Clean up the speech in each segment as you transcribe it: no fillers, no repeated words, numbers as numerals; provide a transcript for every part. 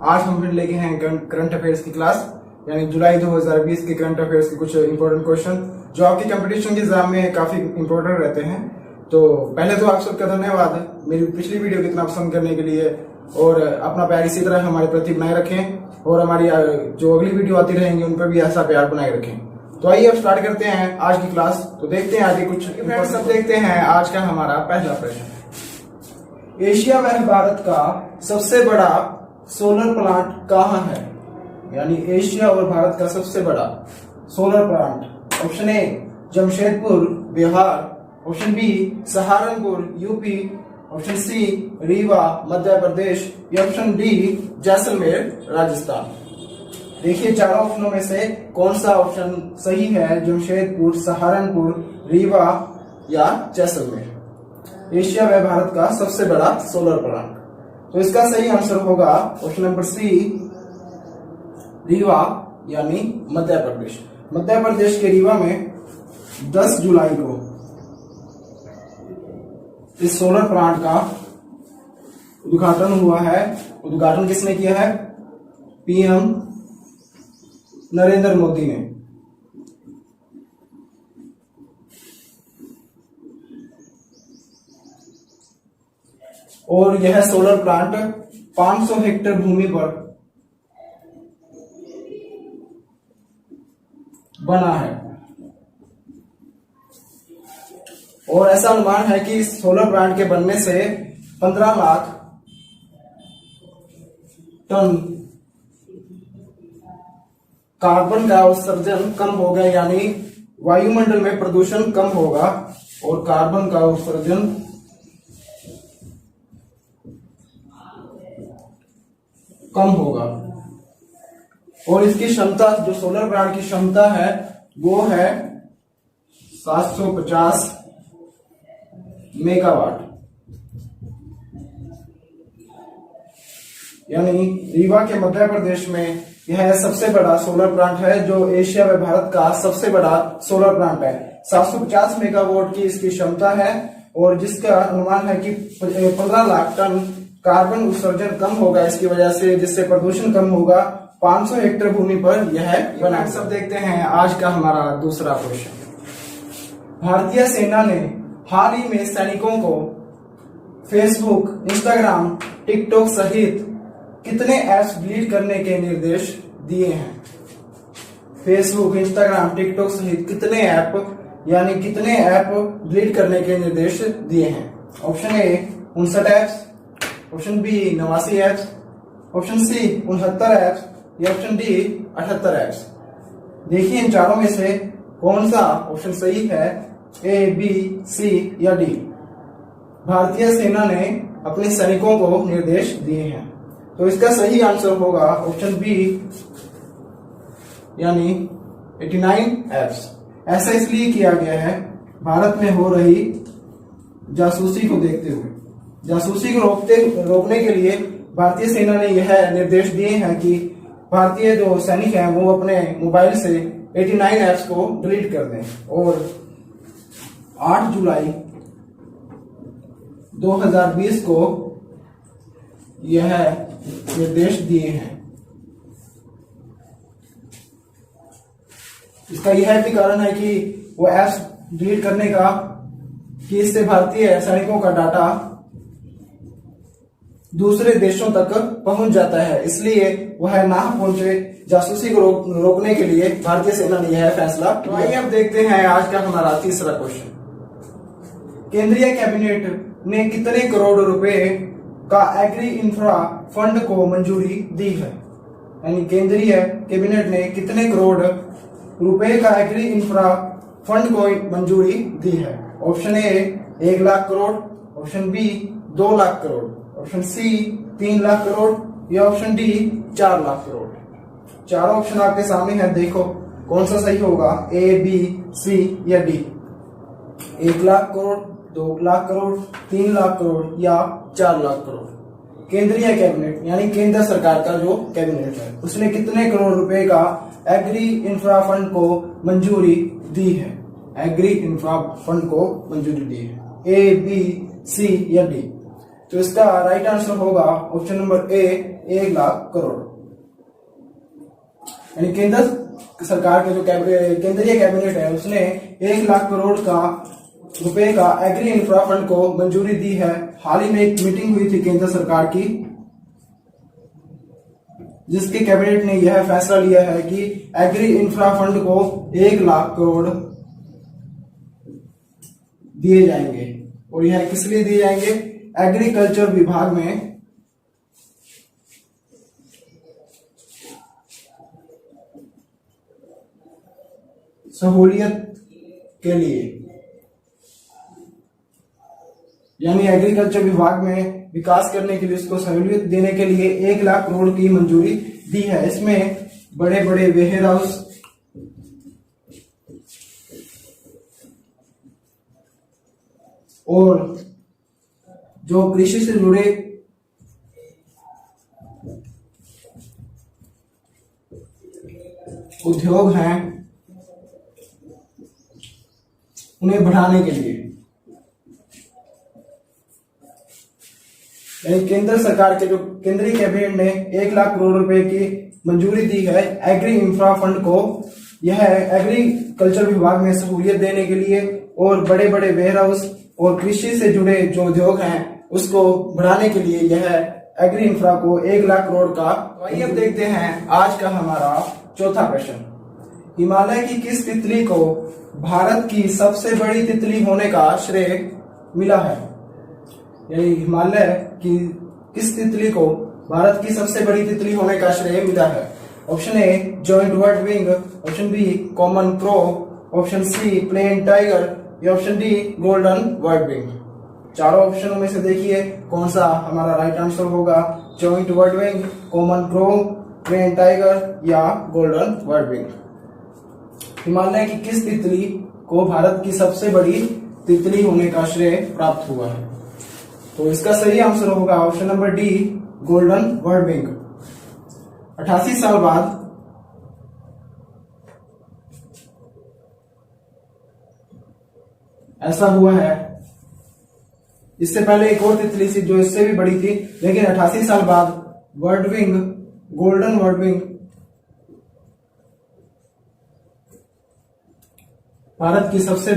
आज हम फिर लेके हैं करंट अफेयर्स की क्लास, यानी जुलाई 2020 के करंट अफेयर्स के कुछ इंपॉर्टेंट क्वेश्चन जो आपके कंपटीशन के एग्जाम में काफी इंपॉर्टेंट रहते हैं। तो पहले तो आप सबका धन्यवाद मेरी पिछली वीडियो कितना पसंद करने के लिए, और अपना प्यार इसी तरह हमारे प्रति बनाए रखें और हमारी जो अगली वीडियो आती रहेंगी उन पर भी ऐसा प्यार बनाए रखें। तो आइए अब स्टार्ट करते हैं आज की क्लास। तो देखते हैं आगे कुछ सब देखते हैं। आज का हमारा पहला प्रश्न, एशिया व भारत का सबसे बड़ा सोलर प्लांट कहाँ है? यानी एशिया और भारत का सबसे बड़ा solar plant. Option A Jamshedpur Bihar, option B Saharanpur UP, option C Rewa Madhya Pradesh, या ऑप्शन डी जैसलमेर राजस्थान। देखिए चारों ऑप्शनों में से कौन सा ऑप्शन सही है? जमशेदपुर, सहारनपुर, रीवा या जैसलमेर। एशिया व भारत का सबसे बड़ा सोलर प्लांट, तो इसका सही आंसर होगा ऑप्शन नंबर सी रीवा यानी मध्य प्रदेश। मध्य प्रदेश के रीवा में 10 जुलाई को इस सोलर प्लांट का उद्घाटन हुआ है। उद्घाटन किसने किया है? पीएम नरेंद्र मोदी ने। और यह सोलर प्लांट 500 हेक्टेयर भूमि पर बना है, और ऐसा अनुमान है कि सोलर प्लांट के बनने से 15 लाख टन कार्बन का उत्सर्जन कम होगा, यानी वायुमंडल में प्रदूषण कम होगा और कार्बन का उत्सर्जन कम होगा। और इसकी क्षमता, जो सोलर प्लांट की क्षमता है वो है 750 मेगावाट। यानी रीवा के मध्य प्रदेश में यह सबसे बड़ा सोलर प्लांट है, जो एशिया व भारत का सबसे बड़ा सोलर प्लांट है। 750 मेगावाट की इसकी क्षमता है, और जिसका अनुमान है कि 15 लाख टन कार्बन उत्सर्जन कम होगा इसकी वजह से, जिससे प्रदूषण कम होगा। 500 हेक्टेयर भूमि पर यह बना। सब देखते हैं आज का हमारा दूसरा क्वेश्चन। भारतीय सेना ने हाल ही में सैनिकों को फेसबुक, इंस्टाग्राम, टिकटॉक सहित कितने ऐप्स डिलीट करने के निर्देश दिए हैं? फेसबुक, इंस्टाग्राम, टिकटॉक सहित कितने ऐप, यानी कितने ऐप डिलीट करने के निर्देश दिए हैं? Option A 59 apps, option B 89 apps, option C 69 apps, या ऑप्शन डी 78 ऐप्स। देखिए इन चारों में से कौन सा ऑप्शन सही है? ए, बी, सी या डी। भारतीय सेना ने अपने सैनिकों को निर्देश दिए हैं, तो इसका सही आंसर होगा ऑप्शन बी यानी 89 ऐप्स। ऐसा इसलिए किया गया है भारत में हो रही जासूसी को देखते हुए। जासूसी को रोकने के लिए भारतीय सेना ने यह निर्देश दिए हैं कि भारतीय जो सैनिक हैं वो अपने मोबाइल से 89 ऐप्स को डिलीट कर दें। और 8 जुलाई 2020 को यह निर्देश दिए हैं। इसका यह भी कारण है कि वो ऐप्स डिलीट करने का, कि इससे भारतीय सैनिकों का डाटा दूसरे देशों तक पहुंच जाता है, इसलिए वह ना पहुंचे। जासूसी को रोकने के लिए भारतीय सेना ने यह फैसला। तो आइए अब देखते हैं आज का हमारा तीसरा क्वेश्चन। केंद्रीय कैबिनेट ने कितने करोड़ रुपए का एग्री इंफ्रा फंड को मंजूरी दी है? यानी केंद्रीय कैबिनेट ने कितने करोड़ रुपए का एग्री इंफ्रा फंड को मंजूरी दी है? Option A 1 lakh crore, option B 2 lakh crore, option C 3 lakh crore, या ऑप्शन डी 4 लाख करोड़। चारों ऑप्शन आपके सामने है, देखो कौन सा सही होगा? ए, बी, सी या डी। 1 लाख करोड़, 2 लाख करोड़, 3 लाख करोड़ या 4 लाख करोड़। केंद्रीय कैबिनेट यानी केंद्र सरकार का जो कैबिनेट है उसने कितने करोड़ रुपए का एग्री इंफ्रा फंड को मंजूरी दी है? एग्री इंफ्रा फंड को मंजूरी दी है। ए, बी, सी या डी। तो इसका राइट आंसर होगा ऑप्शन नंबर ए, 1,00,000 करोड़। यानी केंद्र सरकार के जो केंद्रीय कैबिनेट है उसने 1,00,000 करोड़ का रुपए का एग्री इंफ्रा फंड को मंजूरी दी है। हाल ही में एक मीटिंग हुई थी केंद्र सरकार की, जिसके कैबिनेट ने यह फैसला लिया है कि एग्री इंफ्रा फंड को 1,00,000 करोड़ दिए जाएंगे। और यह किस लिए दिए जाएंगे? एग्रीकल्चर विभाग में सहूलियत के लिए, यानी एग्रीकल्चर विभाग में विकास करने के लिए, उसको सहूलियत देने के लिए 1,00,000 करोड़ की मंजूरी दी है। इसमें बड़े बड़े वेयर हाउस और जो कृषि से जुड़े उद्योग हैं उन्हें बढ़ाने के लिए, यानी केंद्र सरकार के जो केंद्रीय कैबिनेट ने 1,00,000 करोड़ रुपए की मंजूरी दी है एग्री इंफ्रा फंड को। यह एग्रीकल्चर विभाग में सहूलियत देने के लिए और बड़े बड़े वेयर हाउस और कृषि से जुड़े जो उद्योग हैं उसको बढ़ाने के लिए यह एग्री इंफ्रा को 1,00,000 करोड़ का। आइए अब देखते हैं आज का हमारा चौथा प्रश्न। हिमालय की किस तितली को भारत की सबसे बड़ी तितली होने का श्रेय मिला है? यानी हिमालय की किस तितली को भारत की सबसे बड़ी तितली होने का श्रेय मिला है? Option A joint white wing, option B common crow, option C plain tiger या option D golden white wing. चारों ऑप्शनों में से देखिए कौन सा हमारा राइट आंसर होगा। Joint white wing, common crow, plain tiger या गोल्डन व्हाइट विंग। हिमालय की किस तितली को भारत की सबसे बड़ी तितली होने का श्रेय प्राप्त हुआ है? तो इसका सही आंसर होगा option number D, golden white wing. 88 साल बाद ऐसा हुआ है। इससे पहले एक और तितली थी जो इससे भी बड़ी थी, लेकिन 88 साल बाद white wing, golden white wing Bharat की सबसे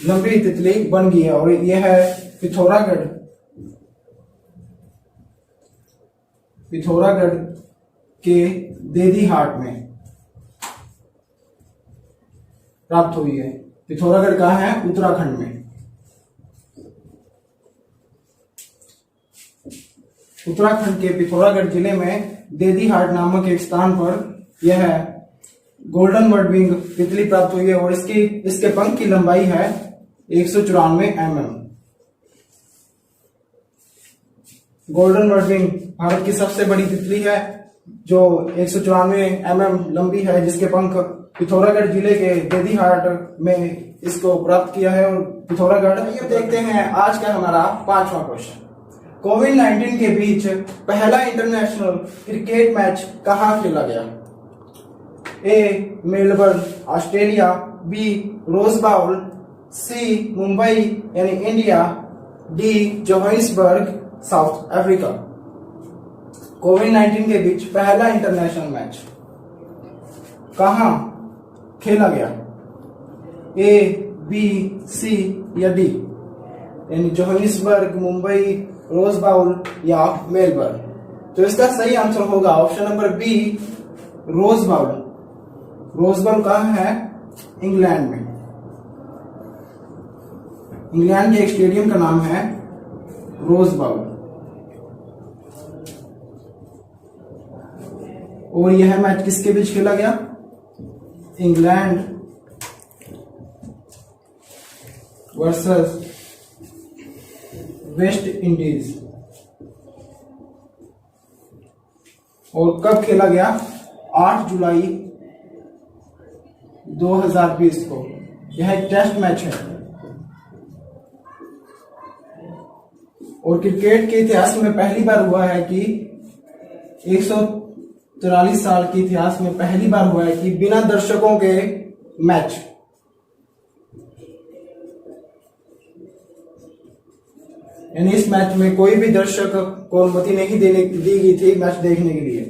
लंबी तितली बन गई है। और यह है पिथौरागढ़ के देदीहाट में प्राप्त हुई है। पिथौरागढ़ कहाँ है? उत्तराखंड में। उत्तराखंड के पिथौरागढ़ जिले में देदीहाट नामक एक स्थान पर यह गोल्डन व्हाइट विंग तितली प्राप्त हुई है और इसके पंख की लंबाई है 194 mm। Golden white wing Bharat की सबसे बड़ी तितली है जो 194 mm लंबी है, जिसके पंख पिथौरागढ़ जिले के देदीहाट में इसको प्राप्त किया है। और पिथौरागढ़। ये देखते हैं आज का हमारा पांचवा क्वेश्चन। कोविड-19 के बीच पहला इंटरनेशनल क्रिकेट मैच कहाँ खेला गया? A Melbourne Australia, B Rose Bowl, C Mumbai यानी India, D Johannesburg South Africa. कोविड-19 के बीच पहला इंटरनेशनल मैच कहाँ खेला गया? ए, बी, सी या डी, यानी जोहानिसबर्ग, मुंबई, रोज बाउल या मेलबर्न। तो इसका सही आंसर होगा option number B, Rose Bowl. Rose Bowl कहाँ है? इंग्लैंड में। इंग्लैंड के एक स्टेडियम का नाम है रोज बाउल। और यह मैच किसके बीच खेला गया? England versus West Indies. और कब खेला गया? 8 जुलाई 2020 को। यह एक टेस्ट मैच है और क्रिकेट के इतिहास में पहली बार हुआ है कि 143 साल के इतिहास में पहली बार हुआ है कि बिना दर्शकों के मैच यानी इस मैच में कोई भी दर्शक को अनुमति नहीं दी गई थी मैच देखने के लिए।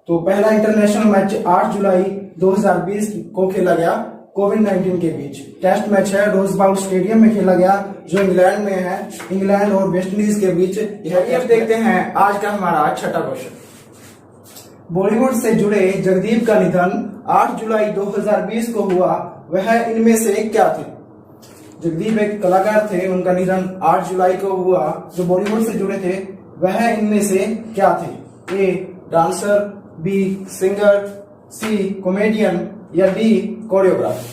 तो पहला इंटरनेशनल मैच 8 जुलाई 2020 को खेला गया कोविड-19 के बीच। टेस्ट मैच है, रोज बाउल स्टेडियम में खेला गया जो इंग्लैंड में है। इंग्लैंड और वेस्ट इंडीज के बीच यह। अब देखते हैं आज का हमारा छठा क्वेश्चन। बॉलीवुड से जुड़े जगदीप का निधन 8 जुलाई 2020 को हुआ, वह इनमें से क्या थे? जगदीप एक कलाकार थे, उनका निधन 8 जुलाई को हुआ। जो बॉलीवुड से जुड़े थे वह इनमें से क्या थे? A dancer, B singer, C comedian या डी कोरियोग्राफर।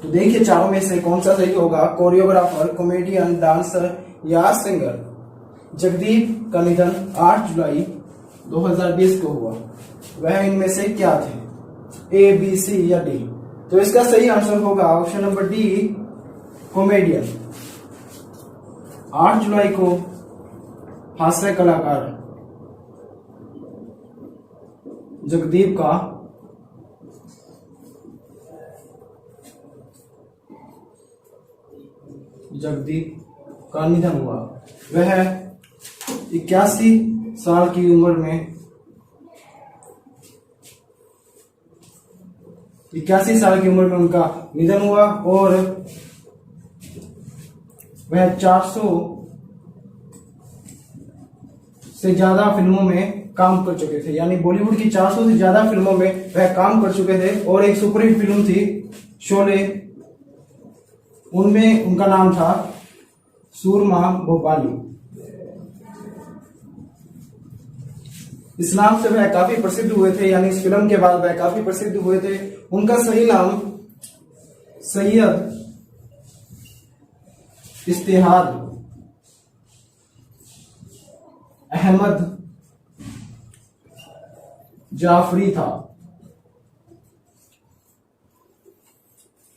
तो देखिए चारों में से कौन सा सही होगा, कोरियोग्राफर, कॉमेडियन, डांसर या सिंगर। जगदीप का निधन 8 जुलाई 2020 को हुआ, वह इनमें से क्या थे? ए, बी, सी या डी? तो इसका सही आंसर होगा ऑप्शन नंबर डी, कॉमेडियन। 8 जुलाई को हास्य कलाकार जगदीप का निधन हुआ। वह 81 साल की उम्र में 81 साल की उम्र में उनका निधन हुआ और वह 400 से ज्यादा फिल्मों में काम कर चुके थे। यानी बॉलीवुड की 400 से ज्यादा फिल्मों में वह काम कर चुके थे। और एक सुपरहिट फिल्म थी शोले, उनमें उनका नाम था सूरमा भोपाली। इस नाम से वह काफी प्रसिद्ध हुए थे, यानी इस फिल्म के बाद वह काफी प्रसिद्ध हुए थे। उनका सही नाम सैयद इश्तिहाद अहमद जाफरी था।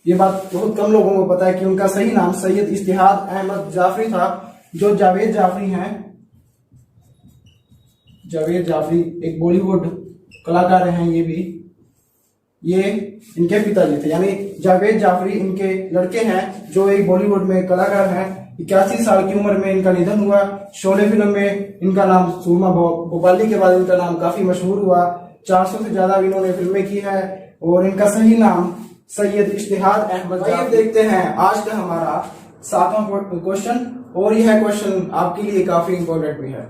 ये बात बहुत कम लोगों को पता है कि उनका सही नाम सैयद इश्तिहाद अहमद जाफरी था। जो जावेद जाफरी हैं, जावेद जाफरी एक बॉलीवुड कलाकार हैं, ये इनके पिताजी थे। यानी जावेद जाफरी इनके लड़के हैं जो एक बॉलीवुड में कलाकार हैं। 81 साल की उम्र में इनका निधन हुआ। शोले फिल्म में इनका नाम सूरमा भोपाली के बाद इनका नाम काफी मशहूर हुआ। 400 से ज्यादा इन्होंने फिल्में की है और इनका सही नाम सैयद इश्तिहाद अहमद। आइए देखते हैं आज का हमारा 7वां क्वेश्चन, और यह क्वेश्चन आपके लिए काफी इंपॉर्टेंट भी है।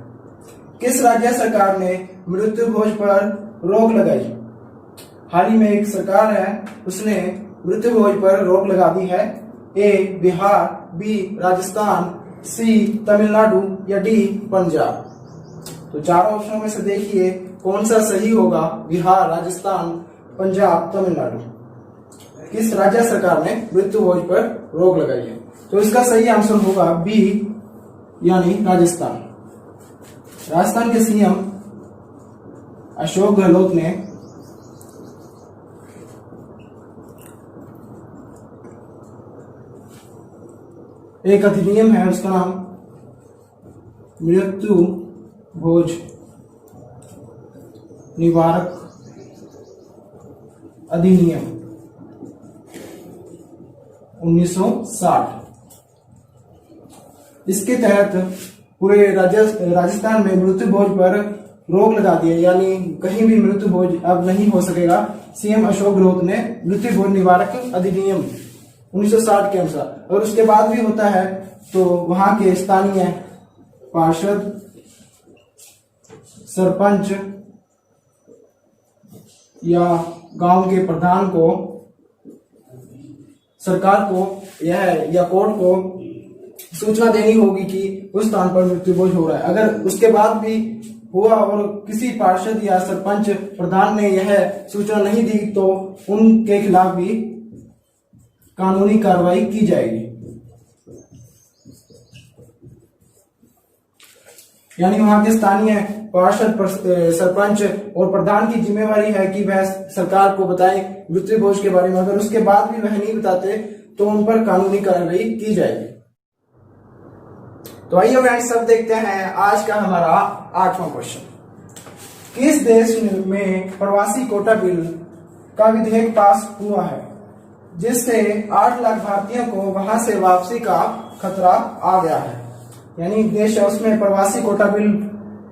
किस राज्य सरकार ने मृत्यु भोज पर रोक लगाई? हाल ही में एक सरकार है, उसने मृत्यु भोज पर रोक लगा दी है। ए बिहार, बी राजस्थान, सी तमिलनाडु या डी पंजाब। तो चारों ऑप्शनों में से देखिए कौन सा सही होगा। बिहार, राजस्थान, पंजाब, तमिलनाडु। किस राज्य सरकार ने मृत्यु भोज पर रोक लगाई है? तो इसका सही आंसर होगा बी, यानी राजस्थान। राजस्थान के सीएम अशोक गहलोत ने एक अधिनियम है, उसका नाम मृत्यु भोज निवारक अधिनियम 1960। इसके तहत पूरे राजस्थान में मृत्यु भोज पर रोक लगा दी है, यानी कहीं भी मृत्यु भोज अब नहीं हो सकेगा। सीएम अशोक गहलोत ने मृत्यु भोज निवारक अधिनियम 1960 के अनुसार। और उसके बाद भी होता है तो वहां के स्थानीय पार्षद, सरपंच या गांव के प्रधान को, सरकार को या कोर्ट को सूचना देनी होगी कि उस स्थान पर मृत्यु भोज हो रहा है। अगर उसके बाद भी हुआ और किसी पार्षद या सरपंच प्रधान ने यह सूचना नहीं दी तो उनके खिलाफ भी कानूनी कार्रवाई की जाएगी। यानी वहां के स्थानीय पार्षद, सरपंच और प्रधान की जिम्मेवारी है कि वह सरकार को बताएं मृत्यु भोज के बारे में। अगर उसके बाद भी वह नहीं बताते तो उन पर कानूनी कार्रवाई की जाएगी। तो आइए फ्रेंड्स, सब देखते हैं आज का हमारा 8वां क्वेश्चन। किस देश में प्रवासी कोटा बिल का विधेयक पास हुआ है जिससे 8 लाख भारतीयों को वहां से वापसी का खतरा आ गया है? यानी देश है उसमें प्रवासी कोटा बिल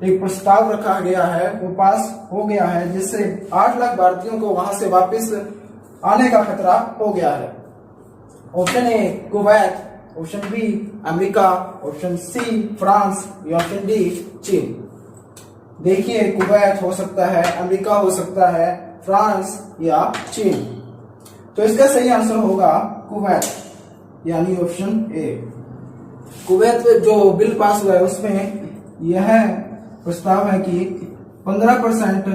एक प्रस्ताव रखा गया है, वो पास हो गया है, जिससे 8 लाख भारतीयों को वहां से वापस आने का खतरा हो गया है। Option A Kuwait, option B America, option C France या ऑप्शन डी चीन। देखिए कुवैत हो सकता है, अमेरिका हो सकता है, फ्रांस या चीन। तो इसका सही आंसर होगा कुवैत, यानी ऑप्शन ए। कुवैत में जो बिल पास हुआ है उसमें यह प्रस्ताव है कि 15%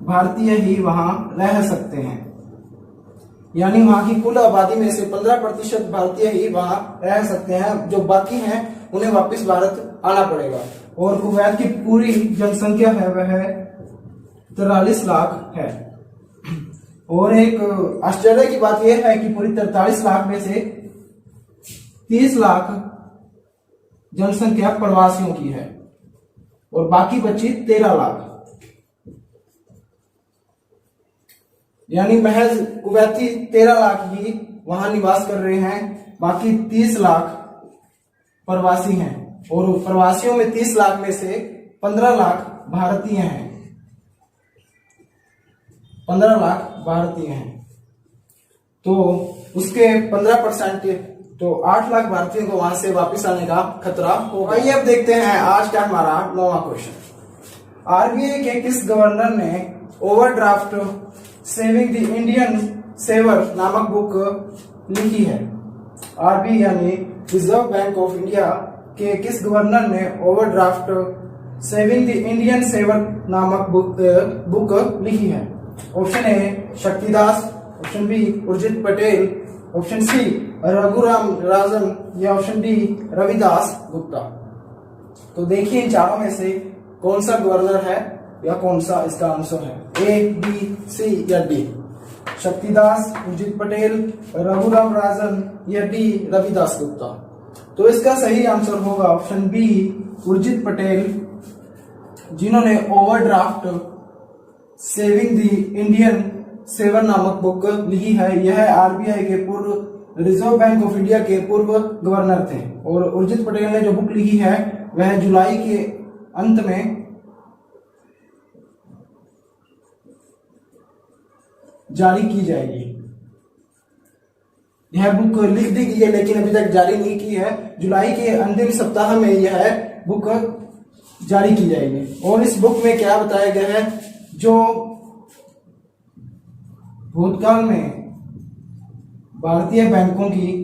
भारतीय ही वहां रह सकते हैं, यानी वहां की कुल आबादी में से 15% भारतीय ही वहां रह सकते हैं, जो बाकी हैं उन्हें वापस भारत आना पड़ेगा। और कुवैत की पूरी जनसंख्या है वह 43 लाख है। और एक आश्चर्य की बात यह है कि पूरी 43 लाख में से 30 लाख जनसंख्या प्रवासियों की है और बाकी बची 13 लाख, यानी महज कुवैती 13 लाख ही वहां निवास कर रहे हैं, बाकी 30 लाख प्रवासी हैं। और प्रवासियों में 30 लाख में से 15 लाख भारतीय हैं, 15 लाख भारतीय हैं। तो उसके 15%, तो 8 लाख भारतीयों को वहां से वापस आने का खतरा होगा। आइए अब देखते हैं आज का हमारा 9वां क्वेश्चन। आरबीआई के किस गवर्नर ने overdraft saving the Indian saver नामक बुक लिखी है? आरबीआई यानी रिजर्व बैंक ऑफ इंडिया के किस गवर्नर ने overdraft saving the Indian saver नामक बुक लिखी है? Option A Shaktidas, option B Urjit Patel, option C Raghuram Rajan या ऑप्शन डी रविदास गुप्ता। तो देखिए इन चारों में से कौन सा गवर्नर है या कौन सा इसका आंसर है, ए बी सी या डी? शक्तिदास, उर्जित पटेल, रघुराम राजन या डी रविदास गुप्ता। तो इसका सही आंसर होगा ऑप्शन बी उर्जित पटेल, जिन्होंने overdraft saving the Indian saver नामक बुक लिखी है। यह आरबीआई के पूर्व रिजर्व बैंक ऑफ इंडिया के पूर्व गवर्नर थे। और उर्जित पटेल ने जो बुक लिखी है वह जुलाई के अंत में जारी की जाएगी। यह बुक लिख दी गई है लेकिन अभी तक जारी नहीं की है। जुलाई के अंतिम सप्ताह में यह बुक जारी की जाएगी। और इस बुक में क्या बताया गया है, जो भूतकाल में भारतीय बैंकों की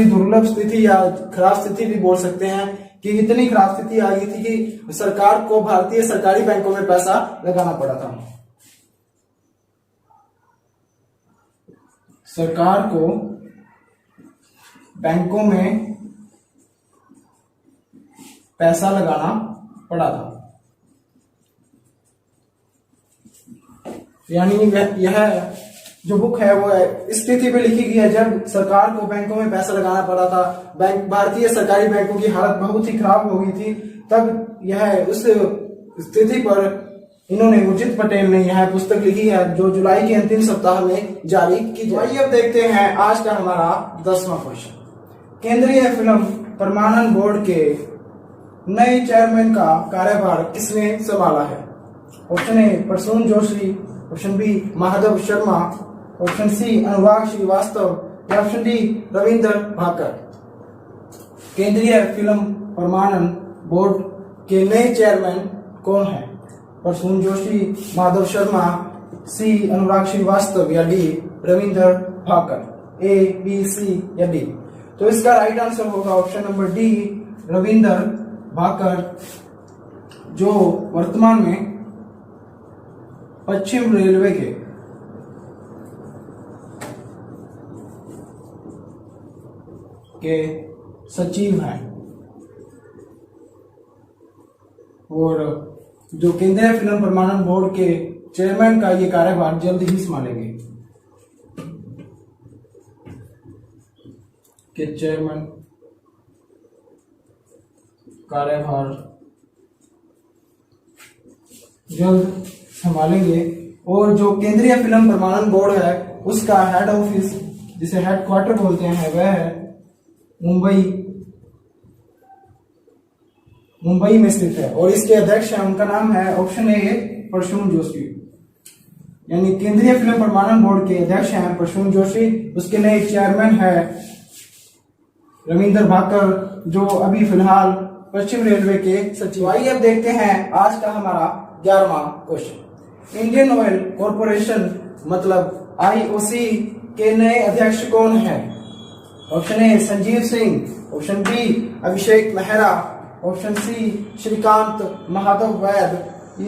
दुर्लभ स्थिति या खराब स्थिति भी बोल सकते हैं कि इतनी खराब स्थिति आ गई थी कि सरकार को भारतीय सरकारी बैंकों में पैसा लगाना पड़ा था। सरकार को बैंकों में पैसा लगाना पड़ा था, यानी यह जो बुक है वो इस स्थिति पे लिखी गई है जब सरकार को बैंकों में पैसा लगाना पड़ा था। भारतीय सरकारी बैंकों की हालत बहुत ही खराब हो गई थी। तब यह उस स्थिति पर इन्होंने उर्जित पटेल ने यह पुस्तक लिखी है, जो जुलाई के अंतिम सप्ताह में जारी की जाएगी। अब देखते हैं आज का हमारा 10वां क्वेश्चन। केंद्रीय फिल्म प्रमाणन बोर्ड के नए चेयरमैन का कार्यभार किसने संभाला है? Option A Prasoon Joshi, option B Madhav Sharma, option C Anurag Srivastava या ऑप्शन डी रविंद्र भाकर। केंद्रीय फिल्म प्रमाणन बोर्ड के नए चेयरमैन कौन है? प्रसून जोशी, माधव शर्मा, सी अनुराग श्रीवास्तव या D Ravindra Bhakar. A B C या डी? तो इसका राइट आंसर होगा option number D Ravindra Bhakar, जो वर्तमान में पश्चिम रेलवे के सचिव हैं। और जो केंद्रीय फिल्म प्रमाणन बोर्ड के चेयरमैन का ये कार्यभार जल्द ही संभालेंगे। के चेयरमैन कार्यभार जल्द संभालेंगे। और जो केंद्रीय फिल्म प्रमाणन बोर्ड है उसका हेड ऑफिस, जिसे हेडक्वार्टर बोलते हैं, वह है मुंबई में स्थित है। और इसके अध्यक्ष हैं, उनका नाम है ऑप्शन ए प्रसून जोशी। यानी केंद्रीय फिल्म प्रमाणन बोर्ड के अध्यक्ष हैं प्रसून जोशी। उसके नए चेयरमैन है रविंद्र भाकर, जो अभी फिलहाल पश्चिम रेलवे के सचिव। आइए अब देखते हैं आज का हमारा 11वां क्वेश्चन। इंडियन ऑयल कॉरपोरेशन मतलब आईओसी के नए अध्यक्ष कौन है? Option A Sanjeev Singh, option B Abhishek Mehra, option C Shrikant Mahadev Vaid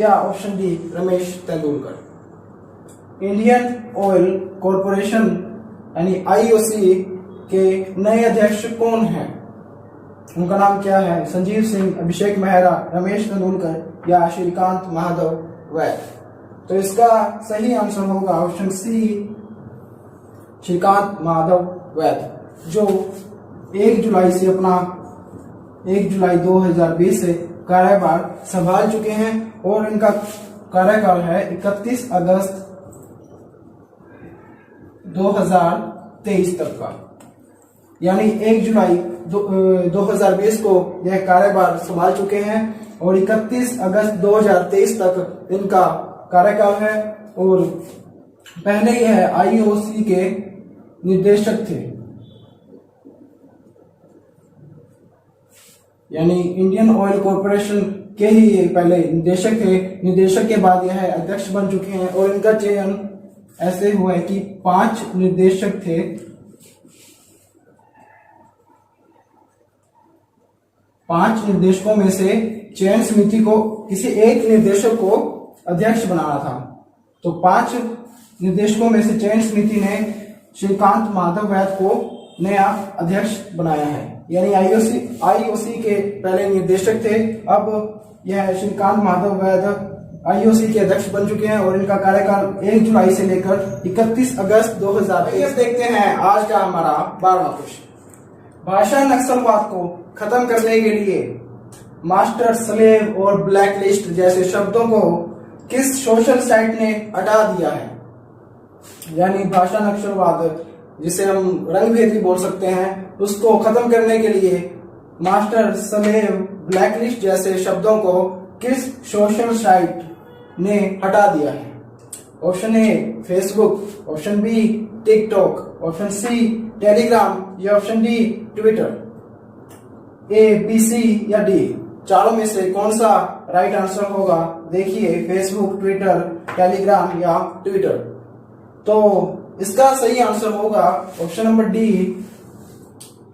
या option D Ramesh Tendulkar. Indian Oil Corporation यानी आईओसी के नए अध्यक्ष कौन हैं? उनका नाम क्या है? संजीव सिंह, अभिषेक मेहरा, रमेश तेंदुलकर या श्रीकांत महादेव वैद। तो इसका सही आंसर होगा ऑप्शन सी श्रीकांत महादेव वैद, जो 1 जुलाई 2020 से कार्यभार संभाल चुके हैं और इनका कार्यकाल है 31 अगस्त 2023 तक का। यानी 1 जुलाई 2020 को यह कार्यभार संभाल चुके हैं और 31 अगस्त 2023 तक इनका कार्यकाल है। और पहले यह आईओसी के निर्देशक थे, यानी इंडियन ऑयल कॉरपोरेशन के ही ये पहले निदेशक थे। निदेशक के बाद यह अध्यक्ष बन चुके हैं और इनका चयन ऐसे हुआ है कि 5 निर्देशक थे। 5 निर्देशकों में से चयन समिति को किसी एक निर्देशक को अध्यक्ष बनाना था। तो 5 निर्देशकों में से चयन समिति ने श्रीकांत महादेव वैद को नया अध्यक्ष बनाया है। यानी आईओसी के पहले निर्देशक थे, अब यह श्रीकांत महादेव वैद आईओसी के अध्यक्ष बन चुके हैं और इनका कार्यकाल 1 जुलाई से लेकर 31 अगस्त 2023। देखते हैं आज का हमारा 12वां क्वेश्चन। भाषा नक्सलवाद को खत्म करने के लिए मास्टर स्लेव और ब्लैकलिस्ट जैसे शब्दों को किस सोशल साइट ने हटा दिया है? यानी भाषा नक्सलवाद, जिसे हम रंगभेद भी बोल सकते हैं, उसको खत्म करने के लिए मास्टर स्लेव ब्लैकलिस्ट जैसे शब्दों को किस सोशल साइट ने हटा दिया है? Option A Facebook, option B TikTok, option C Telegram या option D Twitter. A, B, C या डी, चारों में से कौन सा राइट आंसर होगा? देखिए, फेसबुक, ट्विटर, टेलीग्राम या ट्विटर। तो इसका सही आंसर होगा ऑप्शन नंबर डी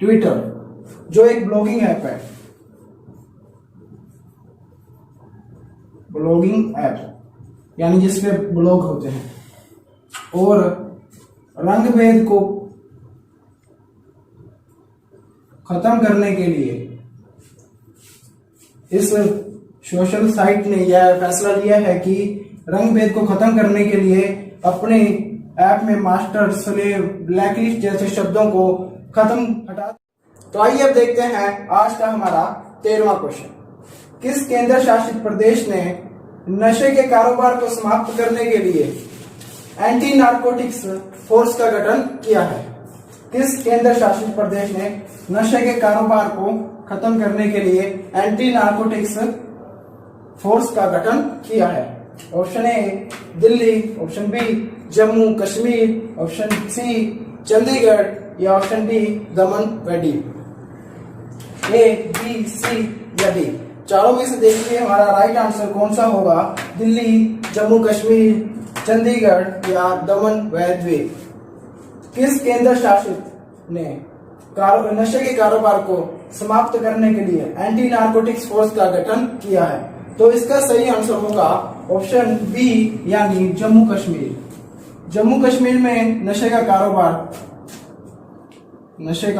ट्विटर, जो एक ब्लॉगिंग ऐप है। ब्लॉगिंग ऐप यानी जिसपे ब्लॉग होते हैं। और रंगभेद को खत्म करने के लिए इस सोशल साइट ने यह फैसला लिया है कि रंगभेद को खत्म करने के लिए अपने ऐप में मास्टर स्लेव ब्लैकलिस्ट जैसे शब्दों को हटा। तो आइए अब देखते हैं आज का हमारा 13वां क्वेश्चन। किस केंद्र शासित प्रदेश ने नशे के कारोबार को समाप्त करने के लिए एंटी नारकोटिक्स फोर्स का गठन किया है? किस केंद्र शासित प्रदेश ने नशे के कारोबार को खत्म करने के लिए एंटी नारकोटिक्स फोर्स का गठन किया है? Option A Delhi, option B Jammu Kashmir, option C Chandigarh या ऑप्शन डी दमन व दीव। ए, बी, सी या डी, चारों में से देखिए हमारा राइट आंसर कौन सा होगा? दिल्ली, जम्मू कश्मीर, चंडीगढ़ या दमन व दीव। किस केंद्र शासित ने नशे के कारोबार को समाप्त करने के लिए एंटी नारकोटिक्स फोर्स का गठन किया है? तो इसका सही आंसर होगा ऑप्शन बी यानी जम्मू कश्मीर। जम्मू कश्मीर में नशे का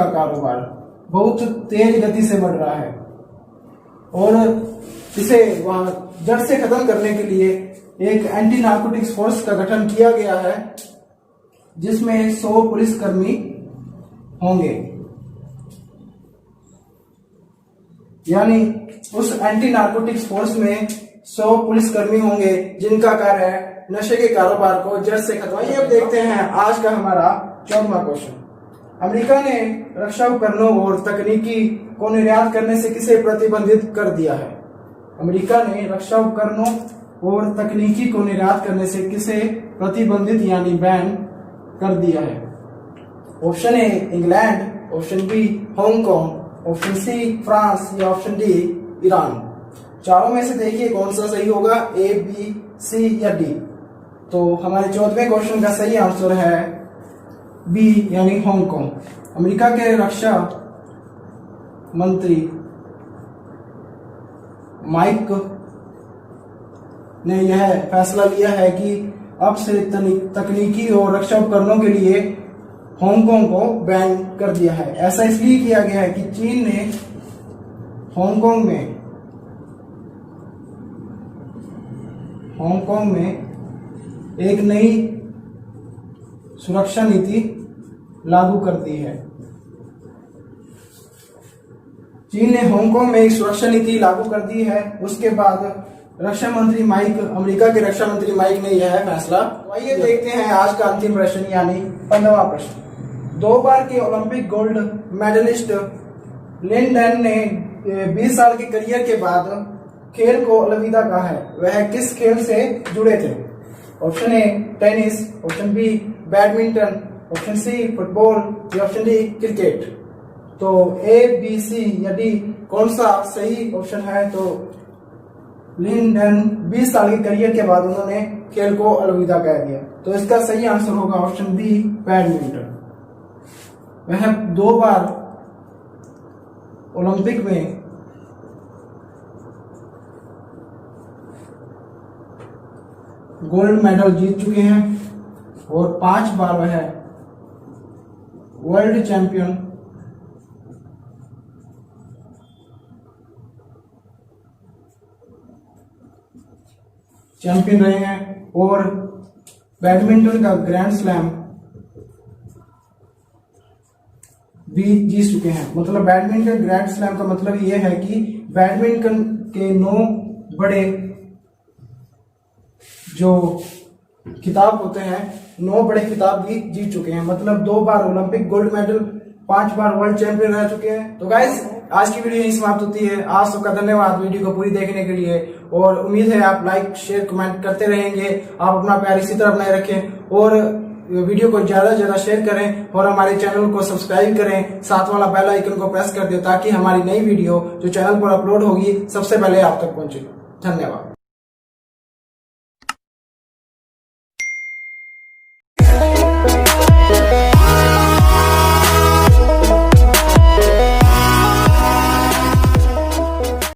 कारोबार बहुत तेज गति से बढ़ रहा है और इसे वहां जड़ से खत्म करने के लिए एक एंटी नारकोटिक्स फोर्स का गठन किया गया है, जिसमें 100 पुलिसकर्मी होंगे। यानी उस एंटी नारकोटिक्स फोर्स में 100 पुलिसकर्मी होंगे जिनका कार्य है नशे के कारोबार को जड़ से खत्म। आइए अब देखते हैं आज का हमारा 14वां क्वेश्चन। अमेरिका ने रक्षा उपकरणों और तकनीकी को निर्यात करने से किसे प्रतिबंधित कर दिया है? अमेरिका ने रक्षा उपकरणों और तकनीकी को निर्यात करने से किसे प्रतिबंधित यानी बैन कर दिया है? Option A England, option B Hong Kong, option C France या ऑप्शन डी ईरान। चारों में से देखिए कौन सा सही होगा, ए, बी, सी या डी। तो हमारे 14वें क्वेश्चन का सही आंसर है बी यानी हांगकांग। अमेरिका के रक्षा मंत्री माइक ने यह फैसला लिया है कि अब से तकनीकी और रक्षा उपकरणों के लिए हांगकांग को बैन कर दिया है। ऐसा इसलिए किया गया है कि चीन ने हांगकांग में एक नई सुरक्षा नीति लागू कर दी है। चीन ने हांगकांग में एक सुरक्षा नीति लागू कर दी है। उसके बाद अमेरिका के रक्षा मंत्री माइक ने यह फैसला। आइए देखते हैं आज का अंतिम प्रश्न यानी 15वां प्रश्न। 2 बार के Olympic gold medallist Lin Dan ने 20 साल के करियर के बाद खेल को अलविदा कहा है। वह किस खेल से जुड़े थे? Option A tennis, option B badminton, option C football या ऑप्शन डी क्रिकेट। तो ए, बी, सी या डी कौन सा सही ऑप्शन है? तो लिन डैन 20 साल के करियर के बाद उन्होंने खेल को अलविदा कह दिया। तो इसका सही आंसर होगा ऑप्शन बी बैडमिंटन। वह 2 बार ओलंपिक में गोल्ड मेडल जीत चुके हैं और 5 बार वह वर्ल्ड चैंपियन रहे हैं और बैडमिंटन का ग्रैंड स्लैम भी जीत चुके हैं। मतलब बैडमिंटन ग्रैंड स्लैम का मतलब यह है कि बैडमिंटन के 9 बड़े जो खिताब होते हैं, 9 बड़े खिताब भी जीत चुके हैं। मतलब 2 बार ओलंपिक गोल्ड मेडल, 5 बार वर्ल्ड चैंपियन रह चुके हैं। तो गाइस आज की वीडियो यहीं समाप्त होती है। आज सबका धन्यवाद वीडियो को पूरी देखने के लिए और उम्मीद है आप लाइक शेयर कमेंट करते रहेंगे। आप अपना प्यार इसी तरह बनाए रखें और वीडियो को ज्यादा से ज्यादा शेयर करें और हमारे चैनल को सब्सक्राइब करें। साथ वाला बेल आइकन को प्रेस कर दें ताकि हमारी नई वीडियो जो चैनल पर अपलोड होगी सबसे पहले आप तक पहुंचे। धन्यवाद।